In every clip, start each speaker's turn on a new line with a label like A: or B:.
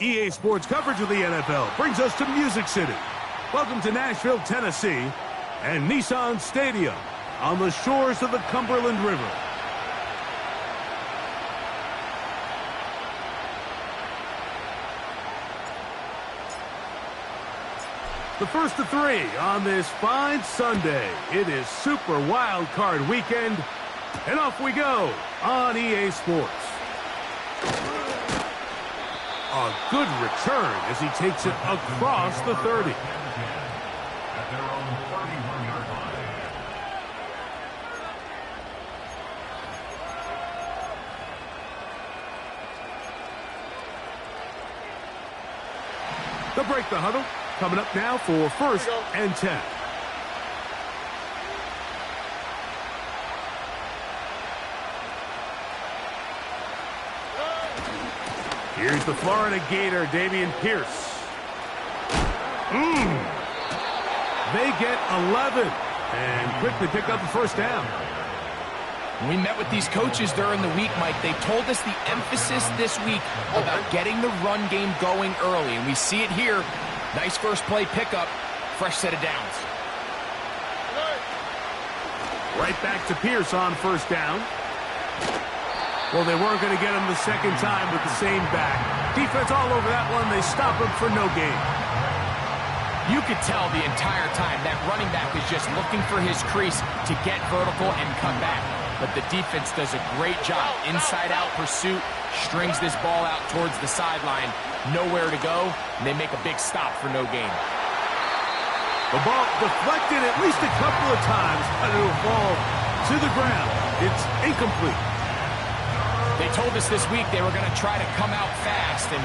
A: EA Sports coverage of the NFL brings us to Music City. Welcome to Nashville, Tennessee, and Nissan Stadium on the shores of the Cumberland River. The first of three on this fine Sunday. It is Super Wildcard Weekend, and off we go on EA Sports. A good return as he takes it across the 30.
B: At their own 31-yard line.
A: They'll break the huddle. Coming up now for 1st and 10. Here's the Florida Gator, Dameon Pierce. They get 11 and quickly pick up the first down.
C: We met with these coaches during the week, Mike. They told us the emphasis this week about getting the run game going early, and we see it here. Nice first play pickup, fresh set of downs.
A: Right back to Pierce on first down. Well, they weren't going to get him the second time with the same back. Defense all over that one. They stop him for no gain.
C: You could tell the entire time that running back is just looking for his crease to get vertical and cut back. But the defense does a great job. Inside-out pursuit, strings this ball out towards the sideline. Nowhere to go, and they make a big stop for no gain.
A: The ball deflected at least a couple of times, but it will fall to the ground. It's incomplete.
C: They told us this week they were going to try to come out fast, and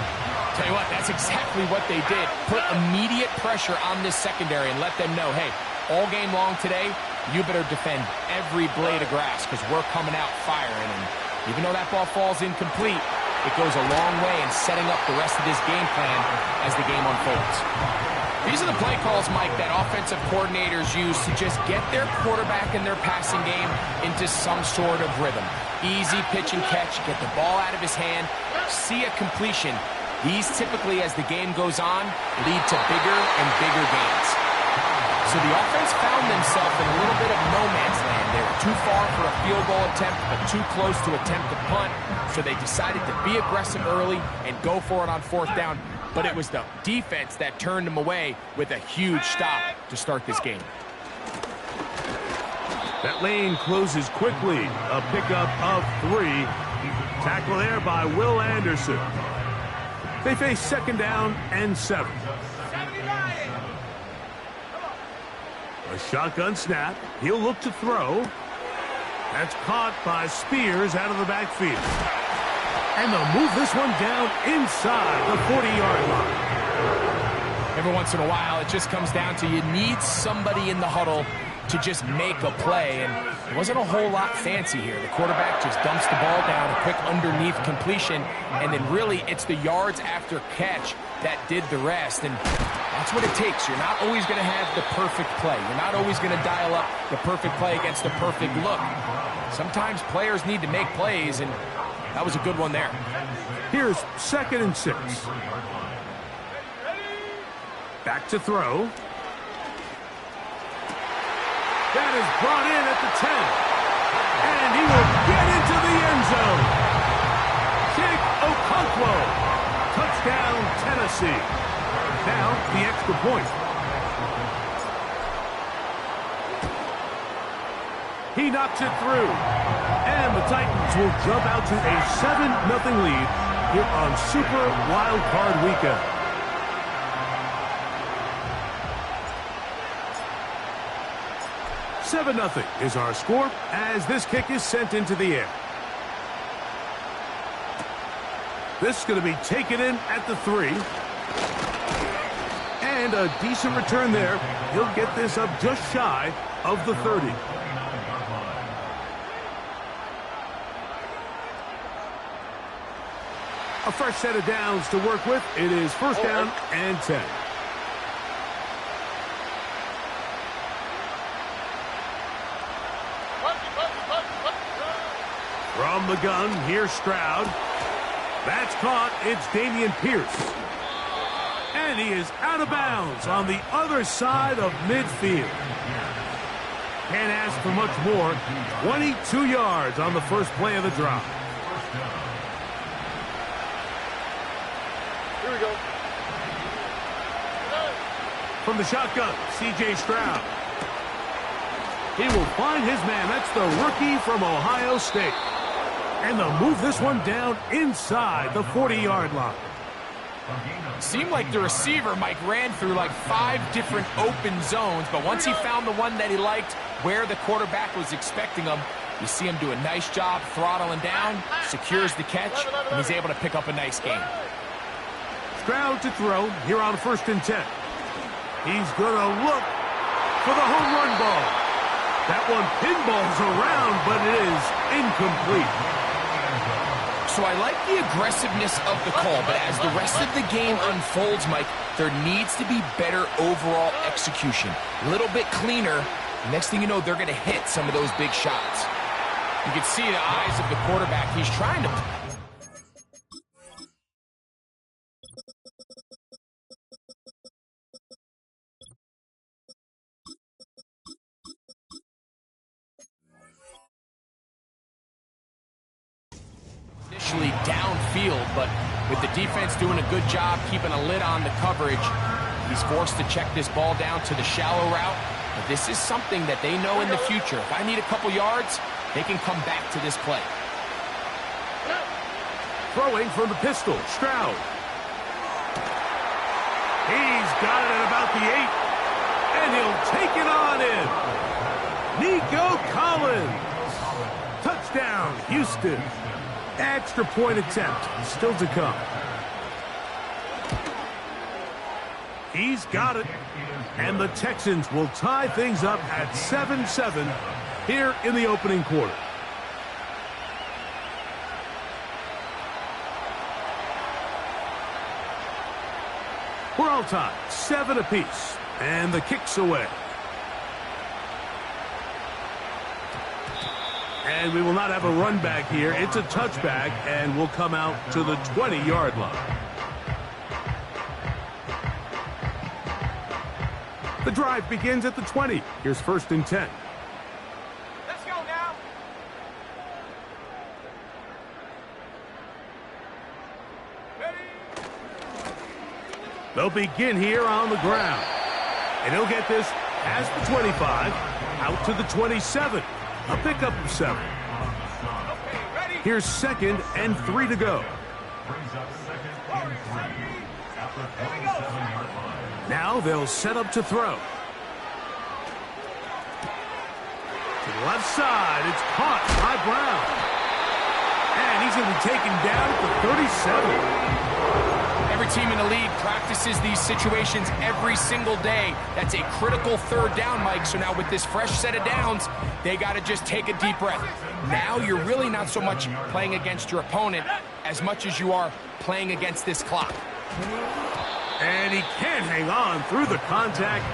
C: tell you what, that's exactly what they did. Put immediate pressure on this secondary and let them know, hey, all game long today, you better defend every blade of grass because we're coming out firing. And even though that ball falls incomplete, it goes a long way in setting up the rest of this game plan as the game unfolds. These are the play calls, Mike, that offensive coordinators use to just get their quarterback and their passing game into some sort of rhythm. Easy pitch and catch, get the ball out of his hand, see a completion. These typically, as the game goes on, lead to bigger and bigger gains. So the offense found themselves in a little bit of no man's land. They were too far for a field goal attempt, but too close to attempt a punt. So they decided to be aggressive early and go for it on fourth down. But it was the defense that turned them away with a huge stop to start this game.
A: That lane closes quickly. A pickup of 3. Tackle there by Will Anderson. They face second down and 7. A shotgun snap. He'll look to throw. That's caught by Spears out of the backfield. And they'll move this one down inside the 40-yard line.
C: Every once in a while, it just comes down to you need somebody in the huddle to just make a play, and it wasn't a whole lot fancy here. The quarterback just dumps the ball down, a quick underneath completion, and then really it's the yards after catch that did the rest, and that's what it takes. You're not always going to have the perfect play. You're not always going to dial up the perfect play against the perfect look. Sometimes players need to make plays, and that was a good one there.
A: Here's 2nd and 6. Back to throw. That is brought in at the 10. And he will get into the end zone. Jake Okonkwo. Touchdown, Tennessee. Now, the extra point. He knocks it through. And the Titans will jump out to a 7-0 lead here on Super Wildcard Weekend. "7-0 is our score as this kick is sent into the air. This is going to be taken in at the 3. And a decent return there. He'll get this up just shy of the 30. A fresh set of downs to work with. It is first down and 10. From the gun, here's Stroud. That's caught. It's Dameon Pierce. And he is out of bounds on the other side of midfield. Can't ask for much more. 22 yards on the first play of the drive.
D: Here we go.
A: From the shotgun, C.J. Stroud. He will find his man. That's the rookie from Ohio State. And they'll move this one down inside the 40-yard line.
C: Seemed like the receiver, Mike, ran through like 5 different open zones, but once he found the one that he liked, where the quarterback was expecting him, you see him do a nice job throttling down, secures the catch, and he's able to pick up a nice gain.
A: Stroud to throw here on 1st and 10. He's going to look for the home run ball. That one pinballs around, but it is incomplete.
C: So I like the aggressiveness of the call, but as the rest of the game unfolds, Mike, there needs to be better overall execution. A little bit cleaner. Next thing you know, they're going to hit some of those big shots. You can see the eyes of the quarterback. He's trying to... initially downfield, but with the defense doing a good job keeping a lid on the coverage, he's forced to check this ball down to the shallow route. But this is something that they know in the future. If I need a couple yards, they can come back to this play.
A: Throwing from the pistol, Stroud. He's got it at about the 8, and he'll take it on in. Nico Collins. Touchdown, Houston. Extra point attempt still to come. He's got it. And the Texans will tie things up at 7-7 here in the opening quarter. We're all tied, 7 apiece. And the kick's away. And we will not have a run back here. It's a touchback, and we'll come out to the 20-yard line. The drive begins at the 20. Here's 1st and 10.
D: Let's go now. Ready?
A: They'll begin here on the ground. And he'll get this past the 25, out to the 27. A pickup of 7. Here's 2nd and 3 to go. Now they'll set up to throw. To the left side, it's caught by Brown. And he's going to be taken down at the 37.
C: Every team in the league practices these situations every single day. That's a critical 3rd down, Mike. So now with this fresh set of downs, they got to just take a deep breath. Now you're really not so much playing against your opponent as much as you are playing against this clock.
A: And he can't hang on through the contact.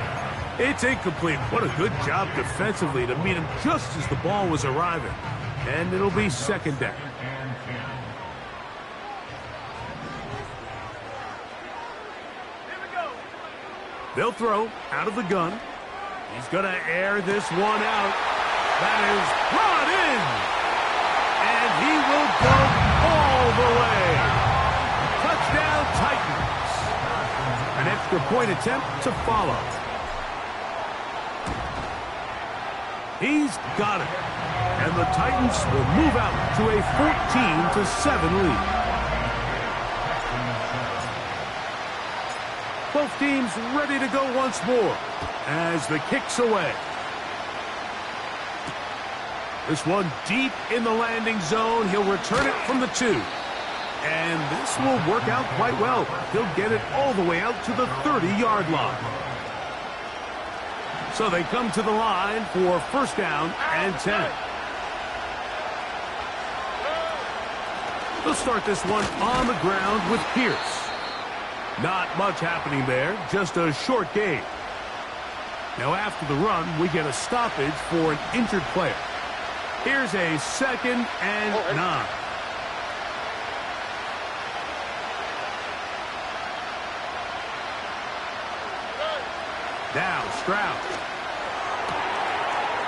A: It's incomplete. What a good job defensively to meet him just as the ball was arriving. And it'll be 2nd down. They'll throw out of the gun. He's going to air this one out. That is brought in. And he will go all the way. Touchdown, Titans. An extra point attempt to follow. He's got it. And the Titans will move out to a 14-7 lead. Both teams ready to go once more as the kick's away. This one deep in the landing zone. He'll return it from the 2. And this will work out quite well. He'll get it all the way out to the 30-yard line. So they come to the line for 1st down and 10. They'll start this one on the ground with Pierce. Not much happening there, just a short gain. Now after the run, we get a stoppage for an injured player. Here's a 2nd and 9. Now Stroud.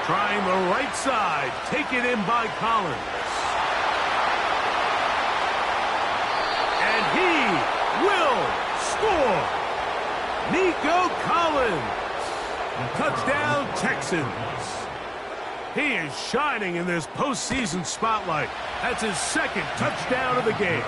A: Trying the right side. Taken in by Collins. And he will score. Nico Collins. Touchdown, Texans. He is shining in this postseason spotlight. That's his second touchdown of the game.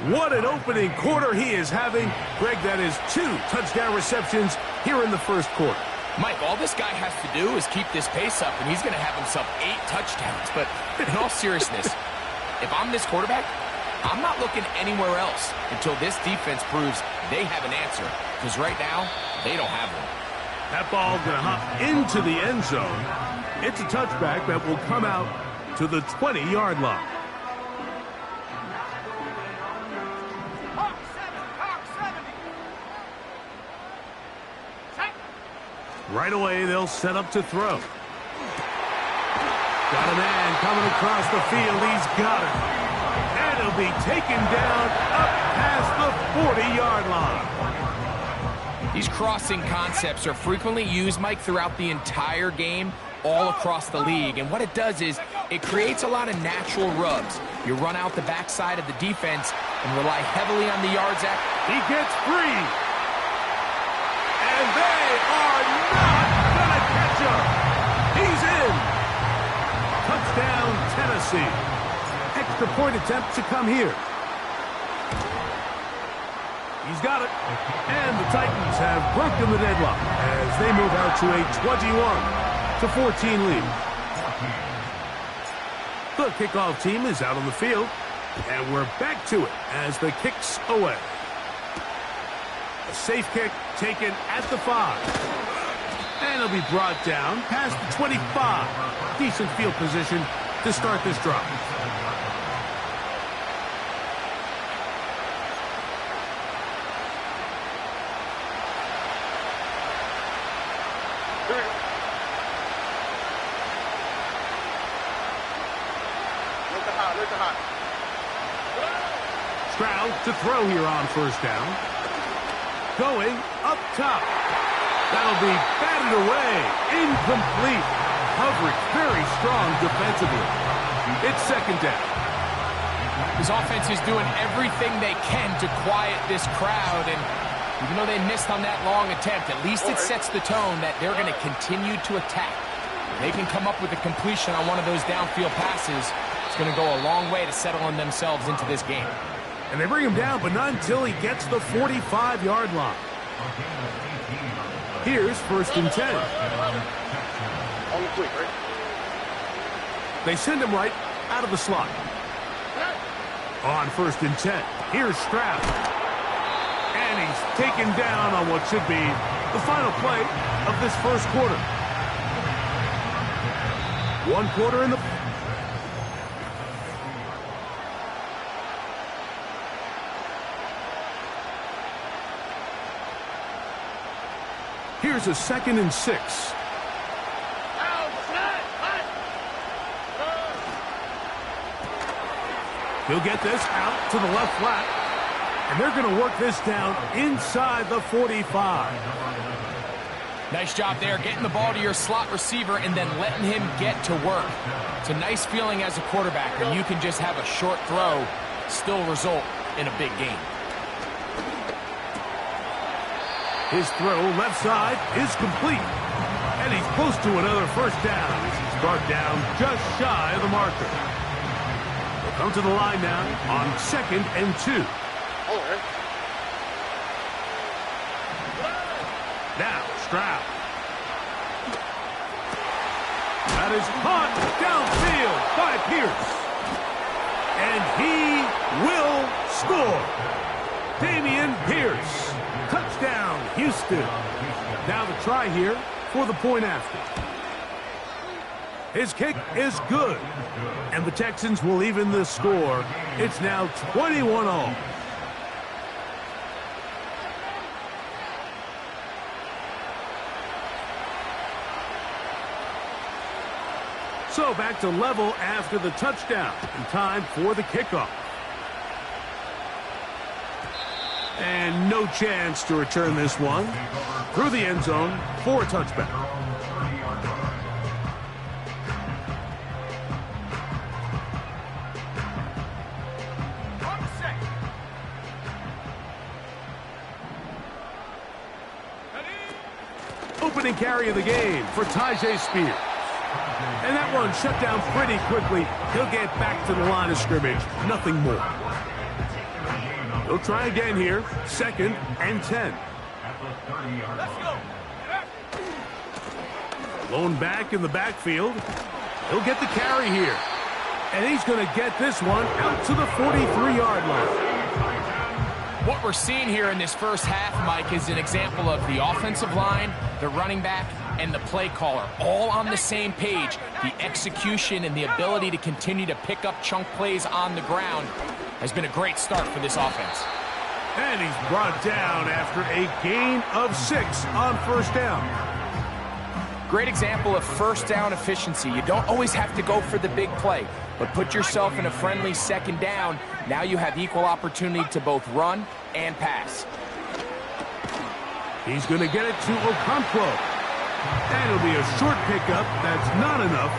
A: What an opening quarter he is having. Greg, that is 2 touchdown receptions here in the first quarter.
C: Mike, all this guy has to do is keep this pace up, and he's going to have himself 8 touchdowns. But in all seriousness, if I'm this quarterback, I'm not looking anywhere else until this defense proves they have an answer. Because right now, they don't have one.
A: That ball going to hop into the end zone. It's a touchback that will come out to the 20-yard line. Right away, they'll set up to throw. Got a man coming across the field. He's got it. And he'll be taken down up past the 40-yard line.
C: These crossing concepts are frequently used, Mike, throughout the entire game, all across the league. And what it does is it creates a lot of natural rubs. You run out the backside of the defense and rely heavily on the yards after.
A: He gets free. And they are not going to catch him. He's in. Touchdown, Tennessee. Extra point attempt to come here. He's got it. And the Titans have broken the deadlock as they move out to a 21-14 lead. The kickoff team is out on the field. And we're back to it as the kick's away. A safe kick taken at the 5. And it'll be brought down past the 25. Decent field position to start this drive. Stroud to throw here on first down. Going up top. That'll be batted away. Incomplete. Coverage very strong defensively. It's second down.
C: This offense is doing everything they can to quiet this crowd. And even though they missed on that long attempt, at least it sets the tone that they're going to continue to attack. If they can come up with a completion on one of those downfield passes, it's going to go a long way to settling themselves into this game.
A: And they bring him down, but not until he gets the 45-yard line. Here's first and 10. They send him right out of the slot. On first and 10, here's Stroud. And he's taken down on what should be the final play of this first quarter. 1 quarter in the... Here's a 2nd and 6. He'll get this out to the left flat. And they're going to work this down inside the 45.
C: Nice job there, getting the ball to your slot receiver and then letting him get to work. It's a nice feeling as a quarterback when you can just have a short throw, still result in a big game.
A: His throw left side is complete. And he's close to another first down as he's brought down just shy of the marker. They'll come to the line now on 2nd and 2. Now Stroud. That is caught downfield by Pierce. And he will score. Dameon Pierce. Touchdown, Houston. Now the try here for the point after. His kick is good. And the Texans will even the score. It's now 21-all. So back to level after the touchdown. And time for the kickoff. And no chance to return this one through the end zone for a touchback. Opening carry of the game for Tyjae Spears. And that one shut down pretty quickly. He'll get back to the line of scrimmage. Nothing more. He'll try again here. 2nd and 10.
D: Let's go.
A: Lone back in the backfield. He'll get the carry here. And he's going to get this one out to the 43-yard line.
C: What we're seeing here in this first half, Mike, is an example of the offensive line, the running back, and the play caller all on the same page. The execution and the ability to continue to pick up chunk plays on the ground has been a great start for this offense.
A: And he's brought down after a gain of 6 on first down.
C: Great example of first down efficiency. You don't always have to go for the big play, but put yourself in a friendly 2nd down. Now you have equal opportunity to both run and pass.
A: He's going to get it to Okonkwo. And it'll be a short pickup. That's not enough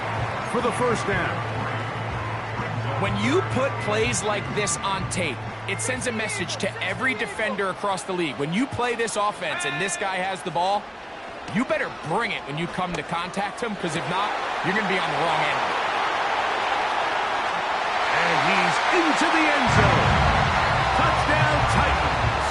A: for the first down.
C: When you put plays like this on tape, it sends a message to every defender across the league. When you play this offense and this guy has the ball, you better bring it when you come to contact him, because if not, you're going to be on the wrong end.
A: And he's into the end zone. Touchdown, Titans.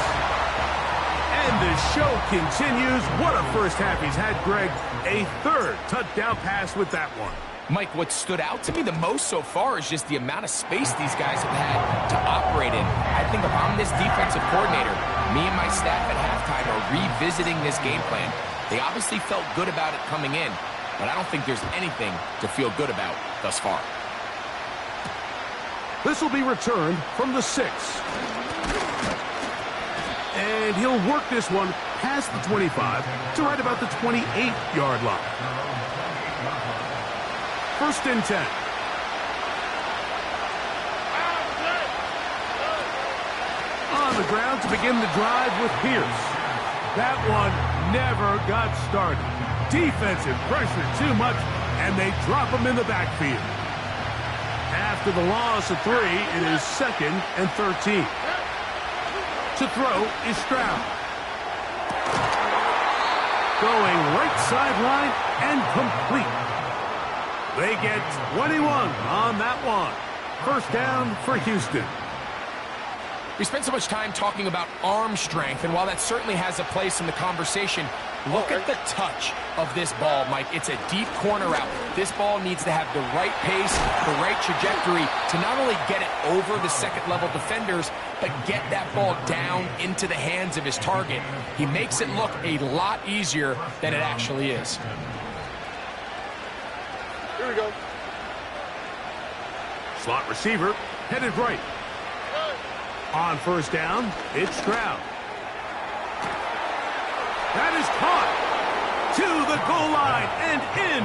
A: And the show continues. What a first half he's had, Greg. A 3rd touchdown pass with that one.
C: Mike, what stood out to me the most so far is just the amount of space these guys have had to operate in. I think if I'm this defensive coordinator, me and my staff at halftime are revisiting this game plan. They obviously felt good about it coming in, but I don't think there's anything to feel good about thus far.
A: This will be returned from the 6. And he'll work this one past the 25 to right about the 28-yard line. 1st and 10. On the ground to begin the drive with Pierce. That one never got started. Defensive pressure too much, and they drop him in the backfield. After the loss of 3, it is 2nd and 13. To throw is Stroud. Going right sideline and complete. They get 21 on that one. First down for Houston.
C: We spent so much time talking about arm strength, and while that certainly has a place in the conversation, look at the touch of this ball, Mike. It's a deep corner route. This ball needs to have the right pace, the right trajectory to not only get it over the second-level defenders, but get that ball down into the hands of his target. He makes it look a lot easier than it actually is.
D: Here we go.
A: Slot receiver headed right. On first down, it's Stroud. That is caught to the goal line and in.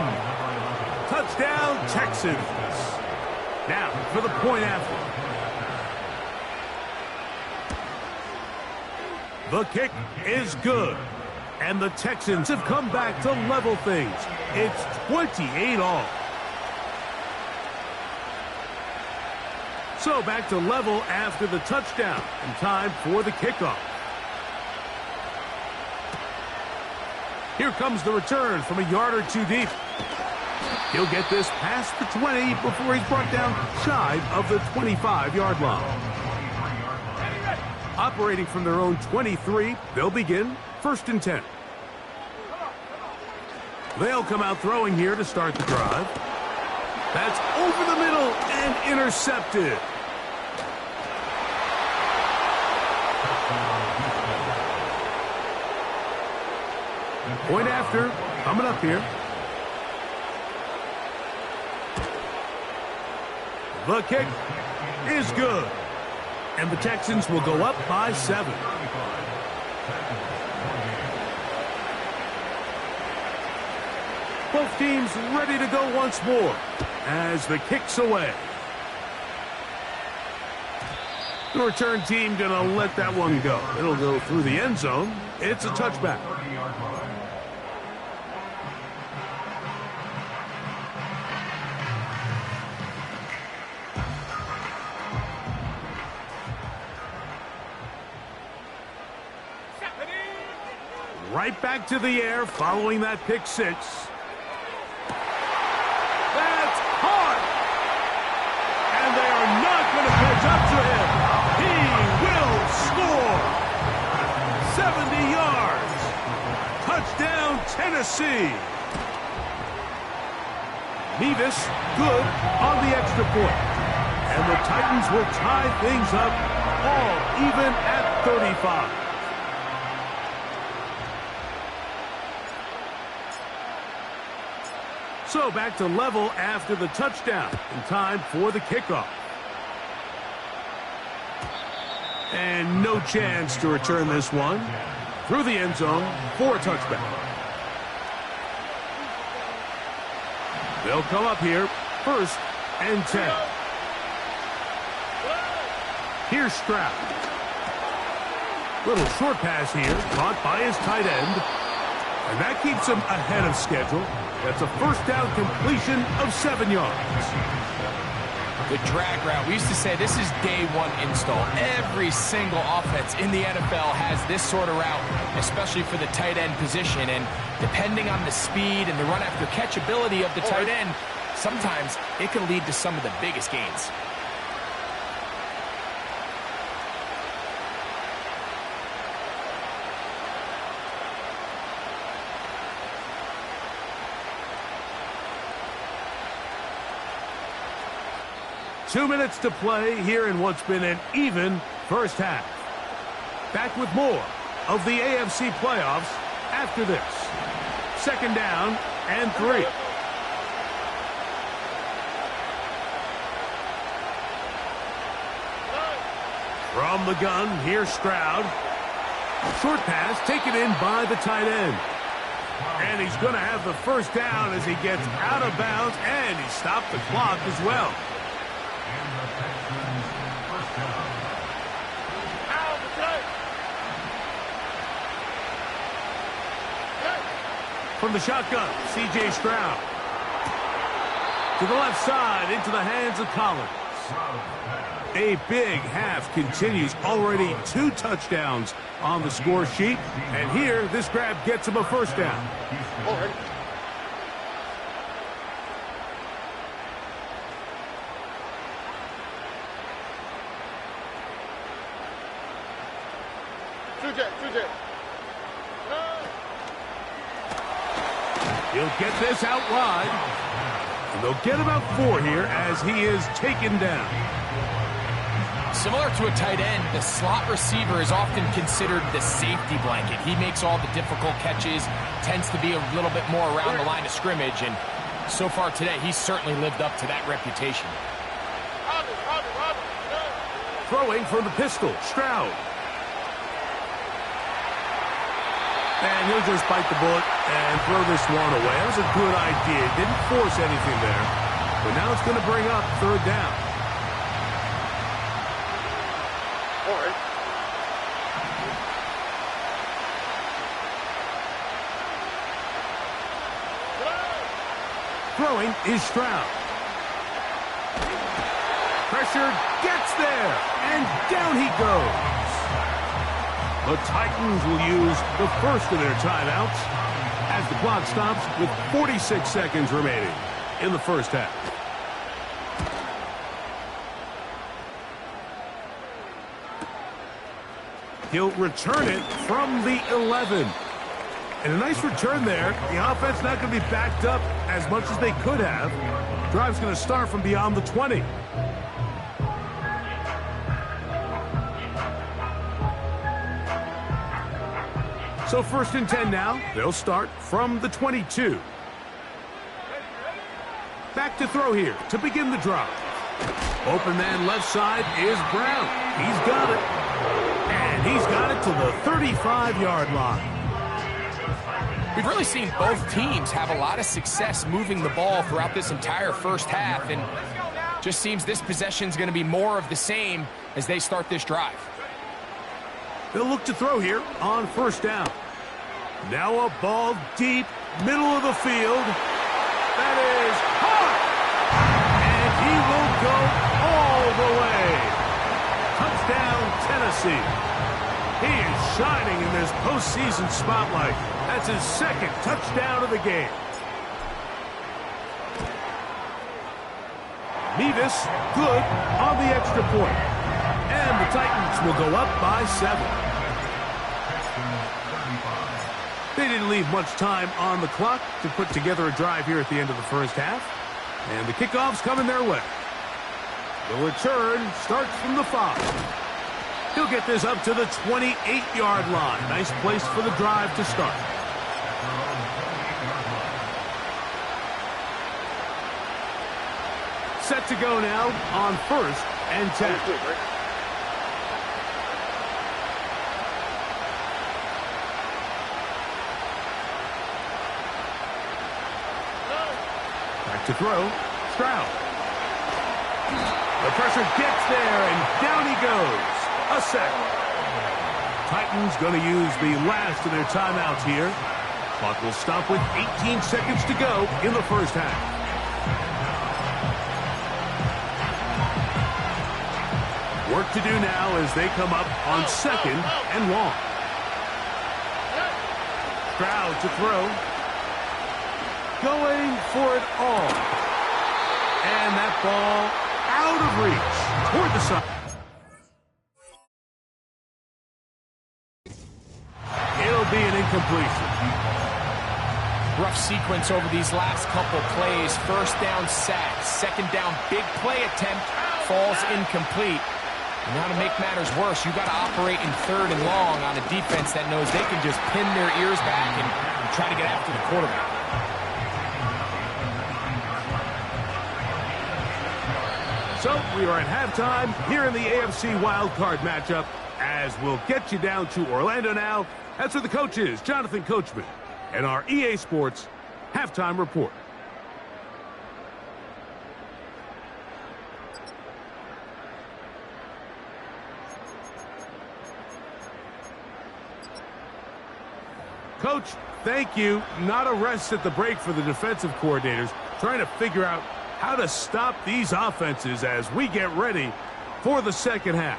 A: Touchdown, Texans. Now for the point after. The kick is good. And the Texans have come back to level things. It's 28 all. So back to level after the touchdown, and time for the kickoff. Here comes the return from a yard or 2 deep. He'll get this past the 20 before he's brought down shy of the 25-yard line. Operating from their own 23, they'll begin 1st and 10. They'll come out throwing here to start the drive. That's over the middle and intercepted. Point after, coming up here. The kick is good. And the Texans will go up by 7. Both teams ready to go once more as the kick's away. The return team going to let that one go. It'll go through the end zone. It's a touchback. Right back to the air following that pick six. That's hard. And they are not going to catch up to him. He will score. 70 yards. Touchdown, Tennessee. Nevis good on the extra point. And the Titans will tie things up all even at 35. So back to level after the touchdown. In time for the kickoff. And no chance to return this one. Through the end zone for a touchback. They'll come up here. 1st and 10. Here's Stroud. Little short pass here. Caught by his tight end. And that keeps him ahead of schedule. That's a first down completion of 7 yards.
C: The drag route. We used to say this is day one install. Every single offense in the NFL has this sort of route, especially for the tight end position. And depending on the speed and the run after catch ability of the tight end, sometimes it can lead to some of the biggest gains.
A: Two minutes to play here in what's been an even first half. Back with more of the AFC playoffs after this. 2nd down and 3. From the gun, here's Stroud. Short pass taken in by the tight end. And he's going to have the first down as he gets out of bounds, and he stopped the clock as well. From the shotgun, C.J. Stroud. To the left side, into the hands of Collins. A big half continues. Already 2 touchdowns on the score sheet. And here, this grab gets him a first down. He'll get this out wide. And they'll get about 4 here as he is taken down.
C: Similar to a tight end, the slot receiver is often considered the safety blanket. He makes all the difficult catches, tends to be a little bit more around the line of scrimmage, and so far today, he's certainly lived up to that reputation.
A: Throwing from the pistol, Stroud. And he'll just bite the bullet and throw this one away. That was a good idea. Didn't force anything there. But now it's going to bring up 3rd down. All right. Throwing is Stroud. Pressure gets there. And down he goes. The Titans will use the first of their timeouts as the clock stops with 46 seconds remaining in the first half. He'll return it from the 11. And a nice return there. The offense not going to be backed up as much as they could have. Drive's going to start from beyond the 20. So 1st and 10 now. They'll start from the 22. Back to throw here to begin the drive. Open man left side is Brown. He's got it. And he's got it to the 35-yard line.
C: We've really seen both teams have a lot of success moving the ball throughout this entire first half. And Just seems this possession is going to be more of the same as they start this drive.
A: They'll look to throw here on first down. Now a ball deep, middle of the field. That is hot! And he will go all the way. Touchdown, Tennessee. He is shining in this postseason spotlight. That's his second touchdown of the game. Mevis, good on the extra point. And the Titans will go up by 7. They didn't leave much time on the clock to put together a drive here at the end of the first half. And the kickoff's coming their way. The return starts from the 5. He'll get this up to the 28-yard line. Nice place for the drive to start. Set to go now on first and 10. To throw, Stroud. The pressure gets there, and down he goes. A sack. Titans going to use the last of their timeouts here. Clock will stop with 18 seconds to go in the first half. Work to do now as they come up on second and long. Stroud to throw. Going for it all. And that ball out of reach toward the side. It'll be an incompletion.
C: Rough sequence over these last couple plays. First down sack. Second down big play attempt. Falls incomplete. And now to make matters worse, you got to operate in third and long on a defense that knows they can just pin their ears back and try to get after the quarterback.
A: So we are at halftime here in the AFC Wildcard matchup as we'll get you down to Orlando now. That's where the coach is, Jonathan Coachman, and our EA Sports halftime report. Coach, thank you. Not a rest at the break for the defensive coordinators, trying to figure out how to stop these offenses as we get ready for the second half.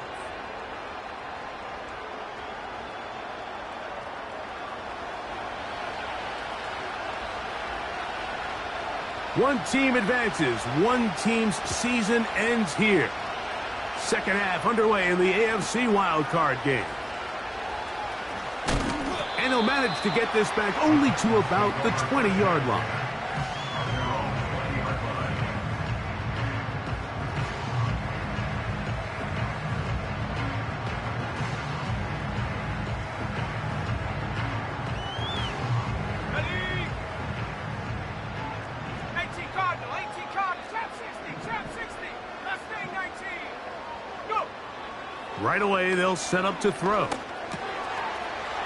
A: One team advances. One team's season ends here. Second half underway in the AFC wildcard game. And he'll manage to get this back only to about the 20-yard line. Right away, they'll set up to throw.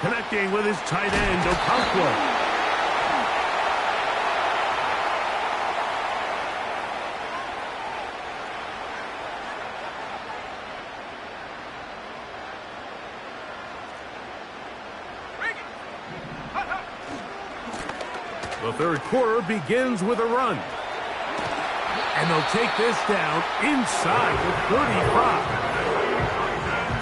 A: Connecting with his tight end, Okonkwo. The third quarter begins with a run. And they'll take this down inside the 35.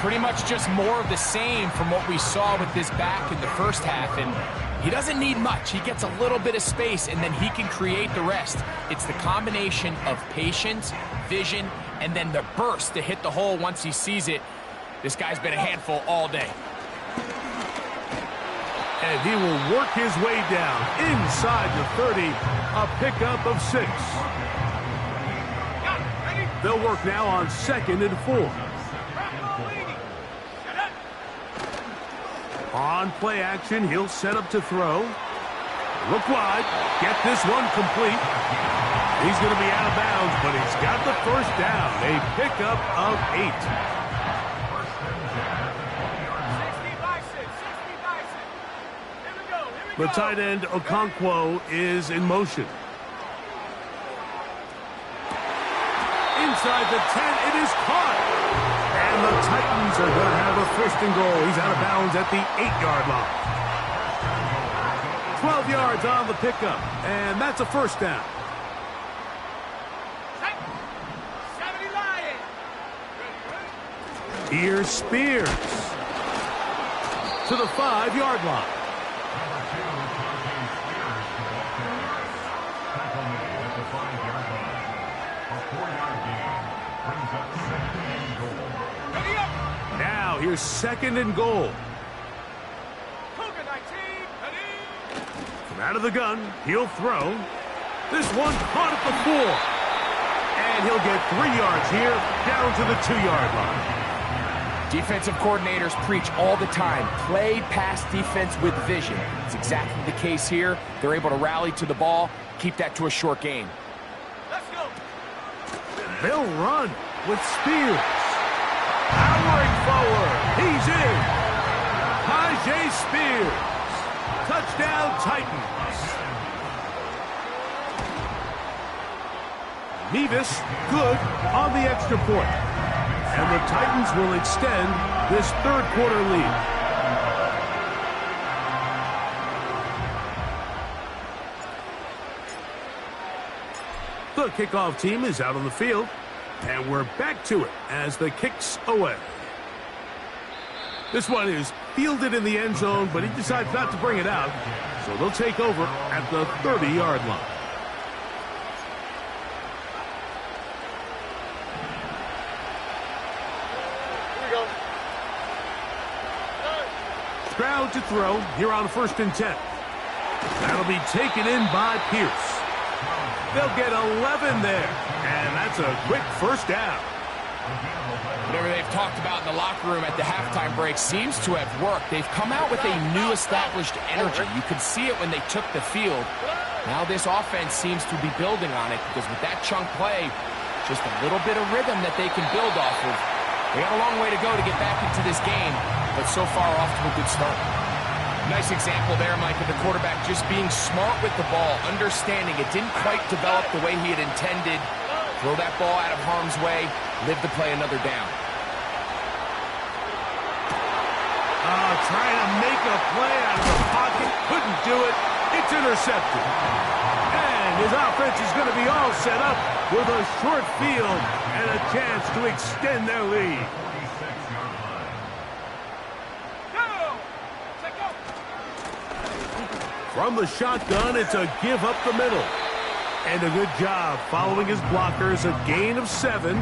C: Pretty much just more of the same from what we saw with this back in the first half. And he doesn't need much. He gets a little bit of space, and then he can create the rest. It's the combination of patience, vision, and then the burst to hit the hole once he sees it. This guy's been a handful all day.
A: And he will work his way down inside the 30, a pickup of 6. They'll work now on 2nd and 4. On play action, he'll set up to throw. Look wide. Get this one complete. He's going to be out of bounds, but he's got the first down. A pickup of 8. The tight end, Okonkwo, is in motion. inside the 10. It is caught. And the Titans are going to have a first and goal. He's out of bounds at the 8-yard line. 12 yards on the pickup, and that's a first down. Here's Spears to the 5-yard line. Now here's second and goal. From out of the gun, he'll throw. This one caught at the 4. And he'll get 3 yards here, down to the 2-yard line.
C: Defensive coordinators preach all the time, play pass defense with vision. It's exactly the case here. They're able to rally to the ball, keep that to a short gain.
A: Let's go. They'll run with Spears. Powering forward. He's in. Tajay Spears. Touchdown Titans. Nevis good on the extra point. And the Titans will extend this third quarter lead. The kickoff team is out on the field. And we're back to it as the kick's away. This one is fielded in the end zone, but he decides not to bring it out. So they'll take over at the 30-yard line. Crowd to throw here on 1st and 10. That'll be taken in by Pierce. They'll get 11 there, and that's a quick first down.
C: Whatever they've talked about in the locker room at the halftime break seems to have worked. They've come out with a new established energy. You could see it when they took the field. Now this offense seems to be building on it because with that chunk play, just a little bit of rhythm that they can build off of. They got a long way to go to get back into this game, but so far off to a good start. Nice example there, Mike, of the quarterback just being smart with the ball, understanding it didn't quite develop the way he had intended. Throw that ball out of harm's way, live to play another down.
A: Trying to make a play out of the pocket, couldn't do it. It's intercepted. And his offense is going to be all set up with a short field and a chance to extend their lead. From the shotgun, it's a give up the middle. And a good job following his blockers, a gain of 7.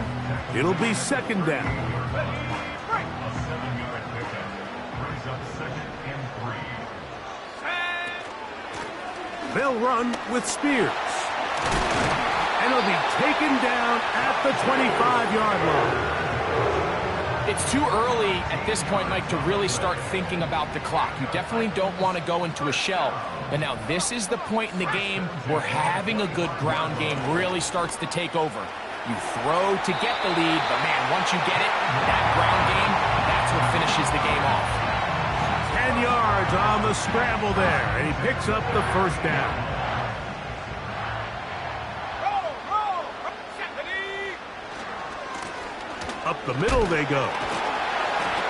A: It'll be second down. They'll run with Spears. And he'll be taken down at the 25-yard line.
C: It's too early at this point, Mike, to really start thinking about the clock. You definitely don't want to go into a shell. And now this is the point in the game where having a good ground game really starts to take over. You throw to get the lead, but man, once you get it, that ground game, that's what finishes the game off.
A: 10 yards on the scramble there, and he picks up the first down. Up the middle they go.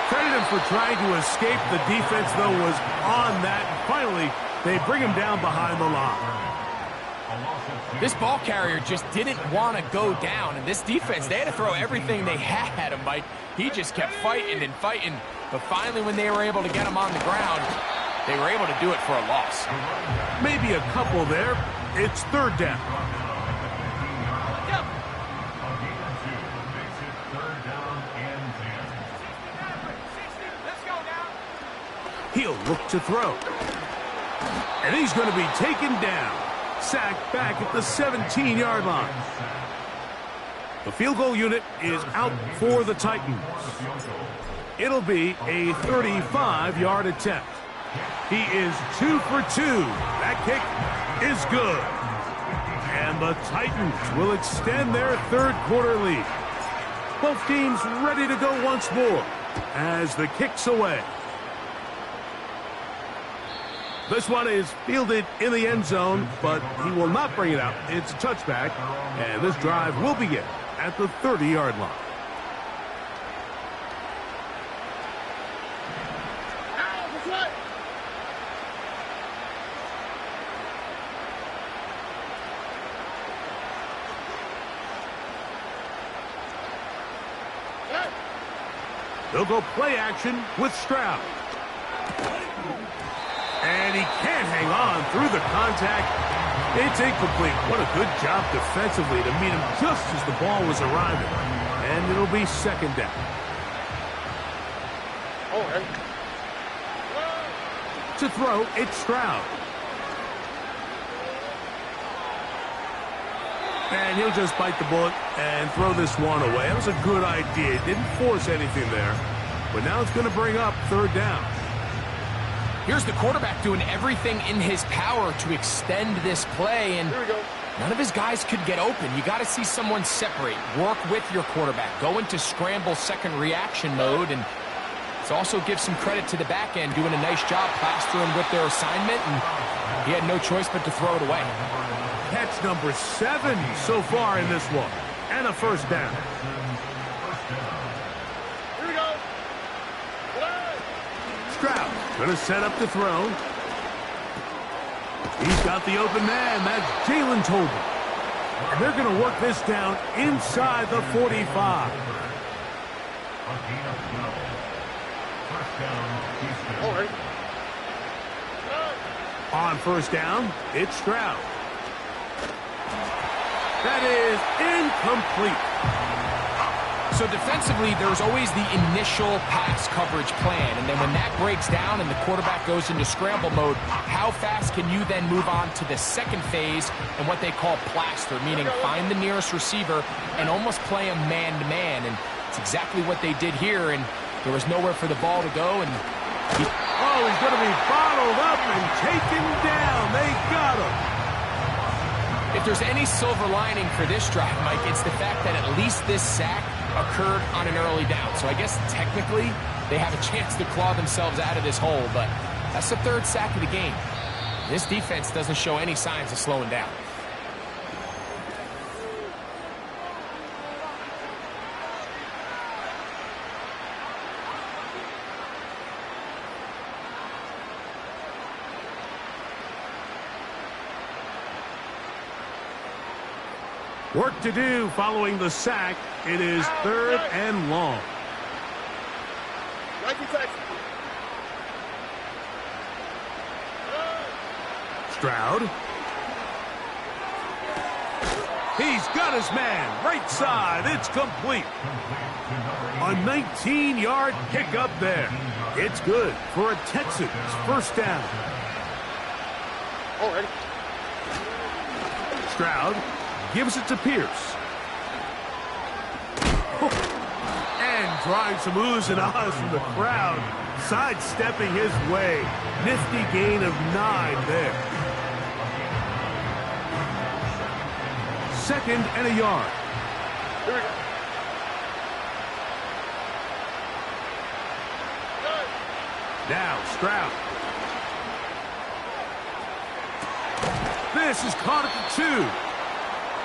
A: Credit him for trying to escape. The defense, though, was on that. And finally, they bring him down behind the line.
C: This ball carrier just didn't want to go down. And this defense, they had to throw everything they had at him, Mike. He just kept fighting and fighting. But finally, when they were able to get him on the ground, they were able to do it for a loss.
A: Maybe a couple there. It's third down. He'll look to throw. And he's going to be taken down. Sacked back at the 17-yard line. The field goal unit is out for the Titans. It'll be a 35-yard attempt. He is 2 for 2. That kick is good. And the Titans will extend their third quarter lead. Both teams ready to go once more as the kick's away. This one is fielded in the end zone, but he will not bring it out. It's a touchback, and this drive will begin at the 30-yard line. They'll go play action with Stroud. And he can't hang on through the contact. It's incomplete. What a good job defensively to meet him just as the ball was arriving. And it'll be second down. To throw, it's Stroud. And he'll just bite the bullet and throw this one away. That was a good idea. Didn't force anything there. But now it's going to bring up third down.
C: Here's the quarterback doing everything in his power to extend this play, and none of his guys could get open. You got to see someone separate, work with your quarterback, go into scramble second reaction mode, and it's also give some credit to the back end doing a nice job plastering with their assignment, and he had no choice but to throw it away.
A: Catch number 7 so far in this one, and a first down. Stroud going to set up the throw. He's got the open man. That's Jalen Tolbert. And they're going to work this down inside the 45. On first down, it's Stroud. That is incomplete.
C: So defensively, there's always the initial pass coverage plan, and then when that breaks down and the quarterback goes into scramble mode, how fast can you then move on to the second phase and what they call plaster, meaning find the nearest receiver and almost play him man-to-man, and it's exactly what they did here, and there was nowhere for the ball to go, and
A: he's going to be bottled up and taken down. They got him.
C: If there's any silver lining for this drive, Mike, it's the fact that at least this sack occurred on an early down. So I guess technically they have a chance to claw themselves out of this hole, but that's the third sack of the game. This defense doesn't show any signs of slowing down.
A: Work to do following the sack. It is third and long. Stroud. He's got his man. Right side. It's complete. A 19-yard pickup there. It's good for a Texans first down. Stroud gives it to Pierce. And drawing some oohs and ahs from the crowd, sidestepping his way. Nifty gain of 9 there. Second and a yard. Here we go. Now Stroud. This is caught at the 2.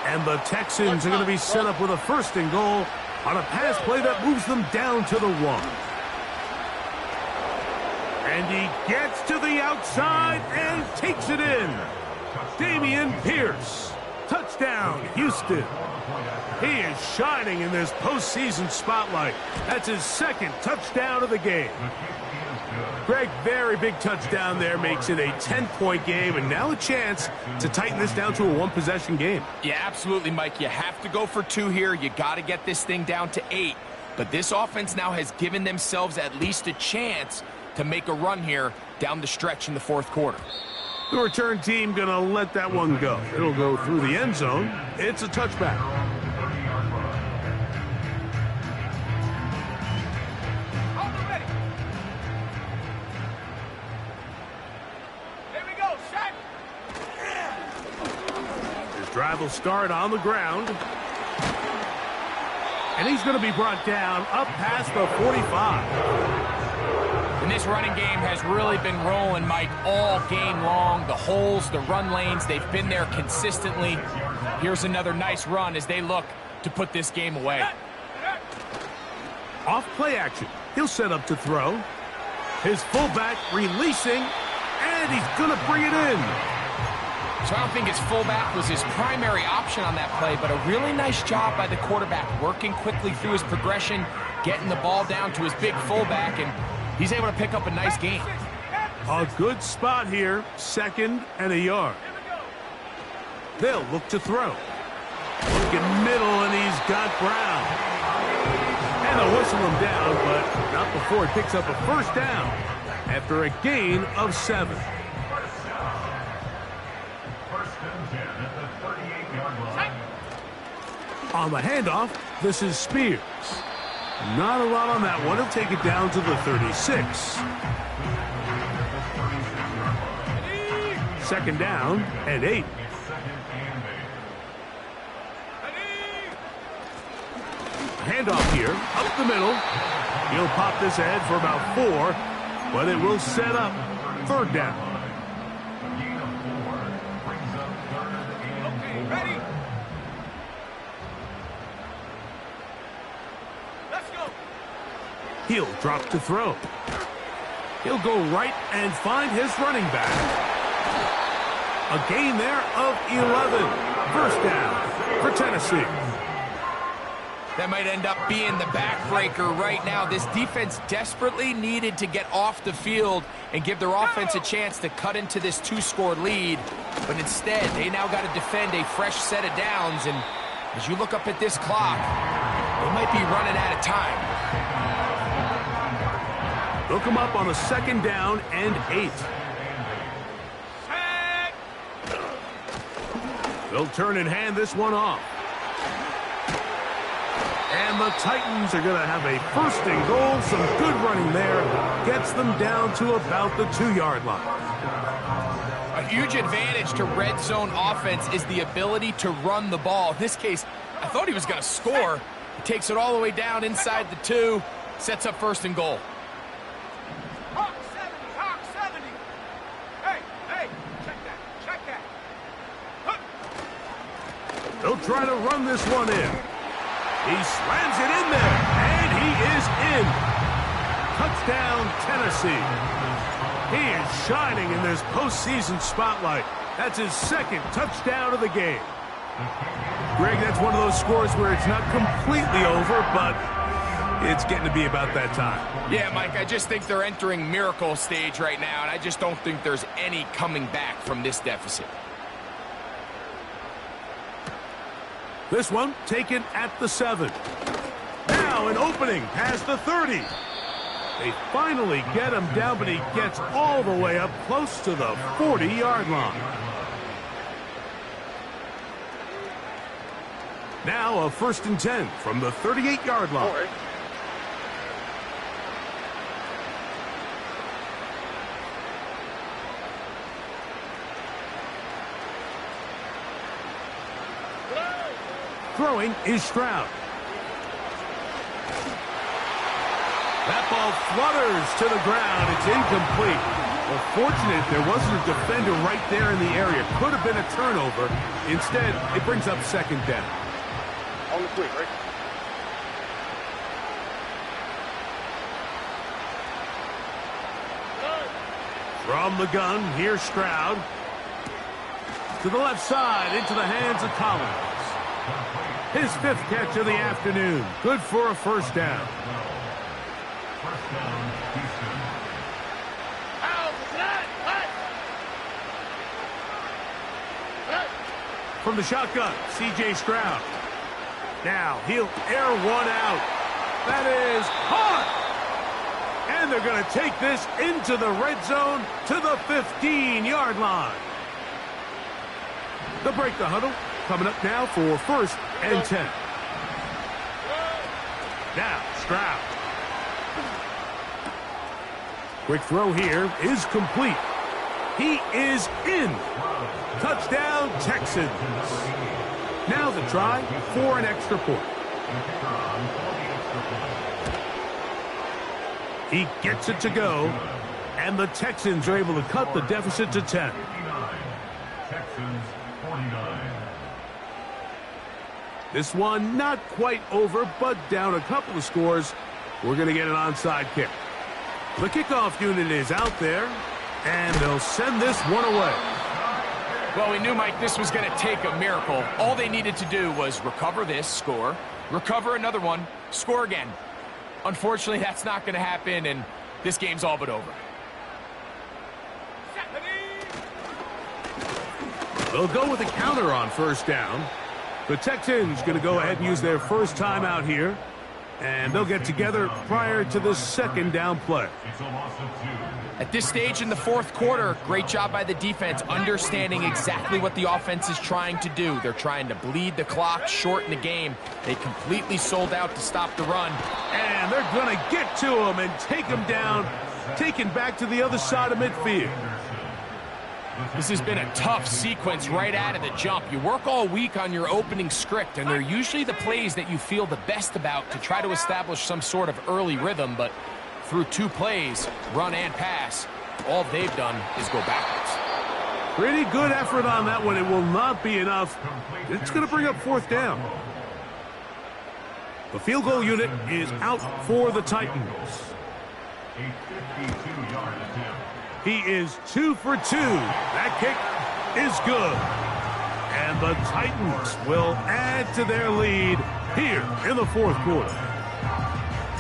A: And the Texans are going to be set up with a first and goal on a pass play that moves them down to the 1. And he gets to the outside and takes it in. Dameon Pierce. Touchdown, Houston. He is shining in this postseason spotlight. That's his second touchdown of the game. Greg, very big touchdown there, makes it a 10-point game, and now a chance to tighten this down to a one-possession game.
C: Yeah, absolutely, Mike. You have to go for 2 here. You got to get this thing down to 8. But this offense now has given themselves at least a chance to make a run here down the stretch in the fourth quarter.
A: The return team going to let that one go. It'll go through the end zone. It's a touchback. Drive will start on the ground. And he's going to be brought down up past the 45.
C: And this running game has really been rolling, Mike, all game long. The holes, the run lanes, they've been there consistently. Here's another nice run as they look to put this game away.
A: Off play action. He'll set up to throw. His fullback releasing, and he's going to bring it in.
C: So I don't think his fullback was his primary option on that play, but a really nice job by the quarterback, working quickly through his progression, getting the ball down to his big fullback, and he's able to pick up a nice gain.
A: A good spot here, 2nd and a yard. They'll look to throw. Looking middle, and he's got Brown. And they'll whistle him down, but not before he picks up a first down after a gain of 7. On the handoff, this is Spears. Not a lot on that one. He'll take it down to the 36. 2nd down and 8. Handoff here, up the middle. He'll pop this ahead for about 4, but it will set up 3rd down.
D: Okay, ready? Let's go.
A: He'll drop to throw. He'll go right and find his running back. A gain there of 11. First down for Tennessee.
C: That might end up being the backbreaker right now. This defense desperately needed to get off the field and give their offense a chance to cut into this 2-score lead. But instead, they now got to defend a fresh set of downs. And as you look up at this clock, they might be running out of time.
A: They'll come up on a 2nd down and 8. They'll turn and hand this one off. And the Titans are going to have a 1st and goal. Some good running there. Gets them down to about the 2-yard line.
C: A huge advantage to red zone offense is the ability to run the ball. In this case, I thought he was going to score. He takes it all the way down inside the 2. Sets up 1st and goal.
D: Hawk 70. Hey, check that.
A: They'll try to run this one in. He slams it in there, and he is in. Touchdown, Tennessee. He is shining in this postseason spotlight. That's his 2nd touchdown of the game. Greg, that's one of those scores where it's not completely over, but it's getting to be about that time.
C: Yeah, Mike, I just think they're entering miracle stage right now, and I just don't think there's any coming back from this deficit.
A: This one taken at the 7. Now an opening past the 30. They finally get him down, but he gets all the way up close to the 40-yard line. Now a 1st and 10 from the 38-yard line.
D: Right.
A: Throwing is Stroud. That ball flutters to the ground. It's incomplete. Well, fortunate there wasn't a defender right there in the area. Could have been a turnover. Instead, it brings up 2nd down.
D: On the quick, right?
A: From the gun, here's Stroud. To the left side, into the hands of Collins. His 5th catch of the afternoon. Good for a 1st down. From the shotgun, C.J. Stroud. Now he'll air one out. That is caught. And they're going to take this into the red zone to the 15-yard line. They'll break the huddle. Coming up now for 1st and 10. Now, Stroud. Quick throw here is complete. He is in. Touchdown, Texans. Now the try for an extra point. He gets it to go, and the Texans are able to cut the deficit to 10.
B: Texans 49.
A: This one not quite over, but down a couple of scores. We're going to get an onside kick. The kickoff unit is out there, and they'll send this one away.
C: Well, we knew, Mike, this was going to take a miracle. All they needed to do was recover this, score, recover another one, score again. Unfortunately, that's not going to happen, and this game's all but over.
A: They'll go with a counter on first down. The Texans going to go ahead and use their first timeout here, and they'll get together prior to the second down play.
C: At this stage in the fourth quarter, great job by the defense understanding exactly what the offense is trying to do. They're trying to bleed the clock, shorten the game. They completely sold out to stop the run.
A: And they're going to get to him and take him down, taken back to the other side of midfield.
C: This has been a tough sequence right out of the jump. You work all week on your opening script, and they're usually the plays that you feel the best about to try to establish some sort of early rhythm, but through 2 plays, run and pass, all they've done is go backwards.
A: Pretty good effort on that one. It will not be enough. It's going to bring up fourth down. The field goal unit is out for the Titans.
B: A 52-yard attempt.
A: He is 2 for 2. That kick is good. And the Titans will add to their lead here in the fourth quarter.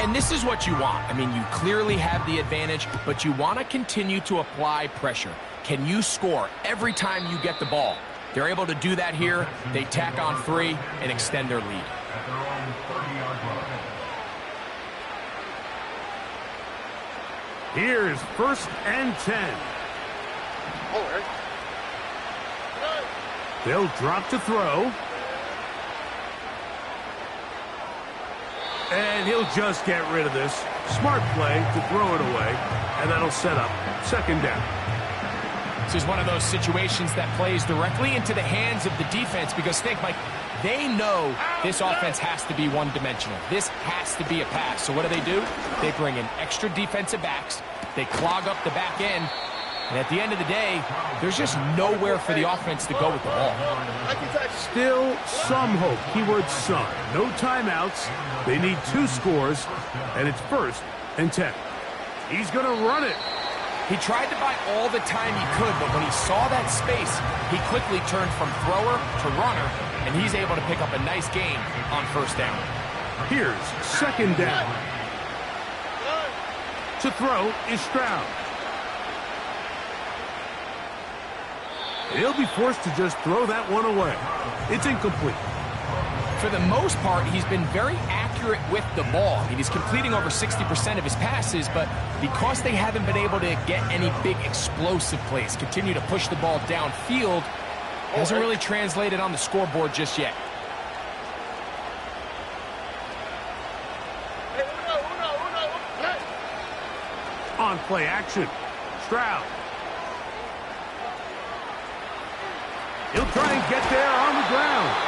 C: And this is what you want. I mean, you clearly have the advantage, but you want to continue to apply pressure. Can you score every time you get the ball? They're able to do that here. They tack on 3 and extend their lead.
B: At their own 30-yard line.
A: Here's 1st and 10. They'll drop to throw. And he'll just get rid of this. Smart play to throw it away, and that'll set up second down.
C: This is one of those situations that plays directly into the hands of the defense because think, Mike, they know this offense has to be one-dimensional. This has to be a pass. So what do? They bring in extra defensive backs. They clog up the back end. And at the end of the day, there's just nowhere for the offense to go with the ball.
A: Still some hope. Keyword some. No timeouts. They need 2 scores, and it's 1st and 10. He's going to run it.
C: He tried to buy all the time he could, but when he saw that space, he quickly turned from thrower to runner, and he's able to pick up a nice gain on first down.
A: Here's second down. To throw is Stroud. He'll be forced to just throw that one away. It's incomplete.
C: For the most part, he's been very accurate with the ball. I mean, he's completing over 60% of his passes, but because they haven't been able to get any big explosive plays, continue to push the ball downfield, hasn't really translated on the scoreboard just yet.
A: On play action. Stroud. He'll try and get there on the ground.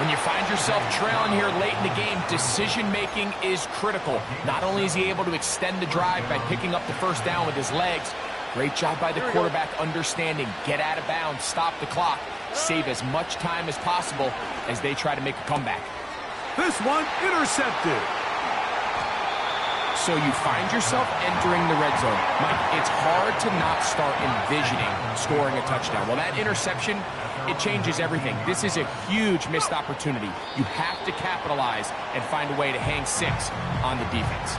C: When you find yourself trailing here late in the game, decision-making is critical. Not only is he able to extend the drive by picking up the first down with his legs, great job by the quarterback understanding, get out of bounds, stop the clock, save as much time as possible as they try to make a comeback.
A: This one intercepted.
C: So you find yourself entering the red zone. Mike, it's hard to not start envisioning scoring a touchdown. Well, that interception, it changes everything. This is a huge missed opportunity. You have to capitalize and find a way to hang 6 on the defense.